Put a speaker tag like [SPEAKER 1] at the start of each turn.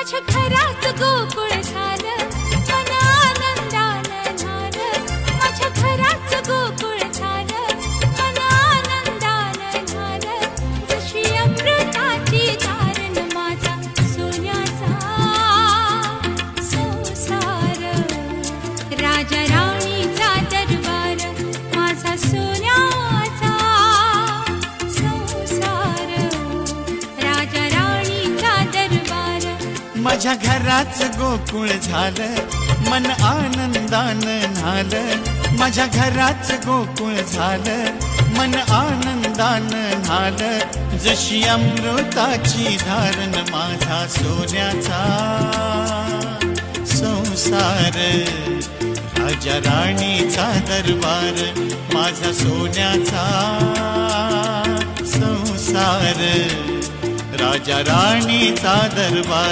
[SPEAKER 1] माझ्या घरात गोकुळ झालं, मन आनंदानं झालं. माझ्या घरात गोकुळ झालं, मन आनंदानं झालं. जशी अमृताची धारण माझा सोन्याचा संसार. राजा राणीचा दरबार माझा सोन्याचा संसार. राजा राणीचा दरबार.
[SPEAKER 2] माझ्या घराचं गोकुळ झालं, मन आनंदानं न्हालं. माझ्या घराचं गोकुळ झालं, मन आनंदानं न्हालं. जशी अमृताची धारण माझा सोन्याचा संसार. राजा राणीचा दरबार माझा सोन्याचा संसार. राजा राणीचा दरबार.